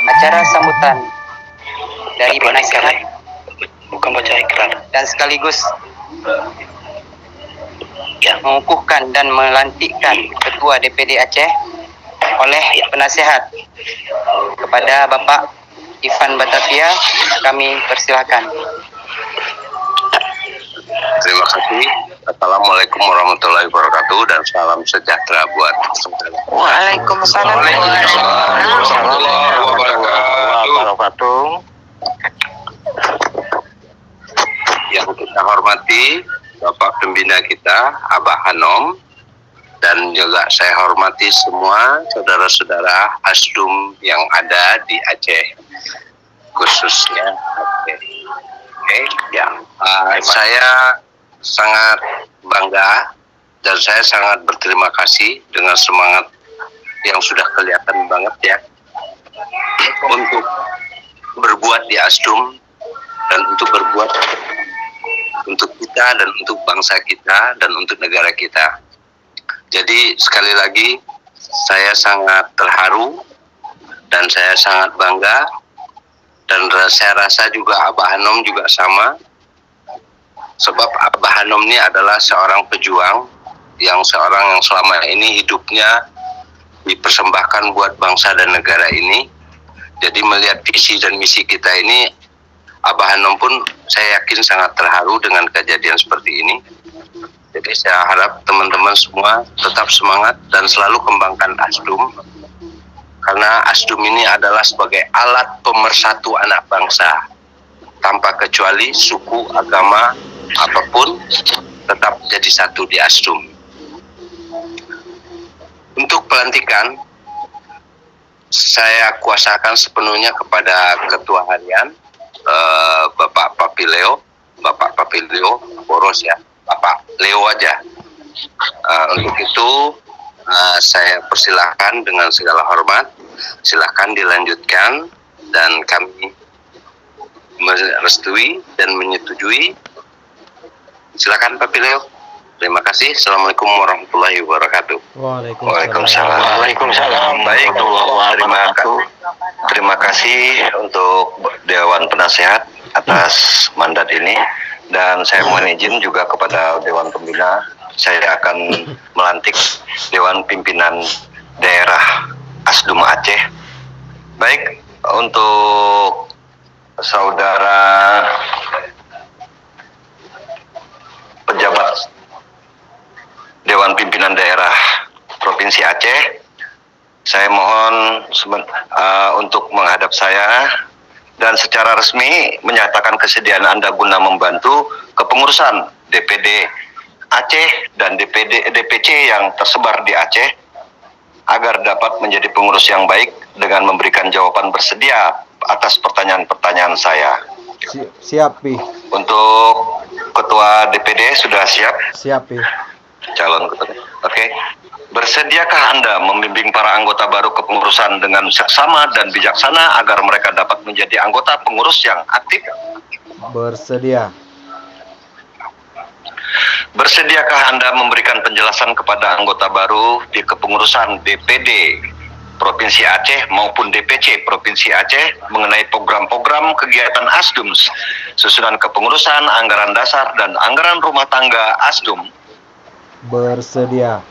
acara sambutan dari penasehat bukan baca ikrar, dan sekaligus mengukuhkan dan melantikkan Ketua DPD Aceh oleh penasehat. Kepada Bapak Ifan Batavia, kami persilakan. Terima kasih. Assalamualaikum warahmatullahi wabarakatuh dan salam sejahtera buat semua. Waalaikumsalam warahmatullahi wabarakatuh. Yang kita hormati Bapak Pembina kita, Abah Hanom, dan juga saya hormati semua saudara-saudara Asdum yang ada di Aceh, khususnya Aceh. Saya sangat bangga dan saya sangat berterima kasih dengan semangat yang sudah kelihatan banget ya untuk berbuat di Asdum dan untuk berbuat untuk kita dan untuk bangsa kita dan untuk negara kita. Jadi sekali lagi saya sangat terharu dan saya sangat bangga dan saya rasa juga Abah Hanom juga sama. Sebab Abah Hanom ini adalah seorang pejuang yang selama ini hidupnya dipersembahkan buat bangsa dan negara ini. Jadi melihat visi dan misi kita ini, Abah Hanom pun saya yakin sangat terharu dengan kejadian seperti ini. Jadi saya harap teman-teman semua tetap semangat dan selalu kembangkan Asdum. Karena Asdum ini adalah sebagai alat pemersatu anak bangsa. Tanpa kecuali suku, agama, apapun tetap jadi satu di Asdum. Untuk pelantikan saya kuasakan sepenuhnya kepada Ketua Harian Bapak Papileo Boros ya, Bapak Leo aja. Untuk itu saya persilahkan dengan segala hormat, silakan dilanjutkan dan kami merestui dan menyetujui. Silakan Pak Pileo. Terima kasih. Assalamualaikum warahmatullahi wabarakatuh. Waalaikumsalam. Waalaikumsalam. Baik, terima kasih untuk Dewan Penasehat atas mandat ini dan saya mohon izin juga kepada Dewan Pembina. Saya akan melantik Dewan Pimpinan Daerah Asdum Aceh. Baik, untuk saudara pejabat Dewan Pimpinan Daerah Provinsi Aceh, saya mohon untuk menghadap saya dan secara resmi menyatakan kesediaan Anda guna membantu kepengurusan DPD Aceh dan DPC yang tersebar di Aceh agar dapat menjadi pengurus yang baik dengan memberikan jawaban bersedia atas pertanyaan-pertanyaan saya. Siap, Pi. Untuk Ketua DPD sudah siap? Siap, Pi. Calon ketua. Oke. Bersediakah Anda membimbing para anggota baru kepengurusan dengan seksama dan bijaksana agar mereka dapat menjadi anggota pengurus yang aktif? Bersedia. Bersediakah Anda memberikan penjelasan kepada anggota baru di kepengurusan DPD Provinsi Aceh maupun DPC Provinsi Aceh mengenai program-program kegiatan Asdum, susunan kepengurusan, anggaran dasar, dan anggaran rumah tangga Asdum? Bersedia.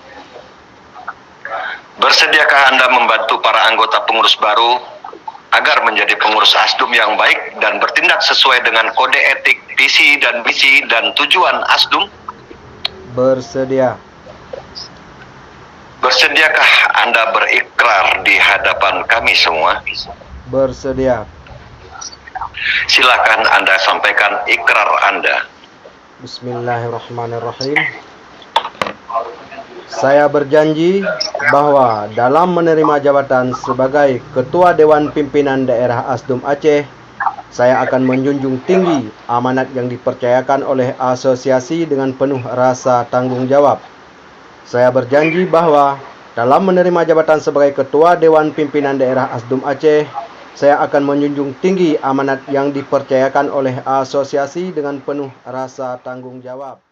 Bersediakah Anda membantu para anggota pengurus baru agar menjadi pengurus Asdum yang baik dan bertindak sesuai dengan kode etik, visi dan misi dan tujuan Asdum? Bersedia. Bersediakah Anda berikrar di hadapan kami semua? Bersedia. Silakan Anda sampaikan ikrar Anda. Bismillahirrahmanirrahim. Saya berjanji bahwa dalam menerima jabatan sebagai Ketua Dewan Pimpinan Daerah Asdum Aceh, saya akan menjunjung tinggi amanat yang dipercayakan oleh asosiasi dengan penuh rasa tanggung jawab. Saya berjanji bahwa dalam menerima jabatan sebagai Ketua Dewan Pimpinan Daerah Asdum Aceh, saya akan menjunjung tinggi amanat yang dipercayakan oleh asosiasi dengan penuh rasa tanggung jawab.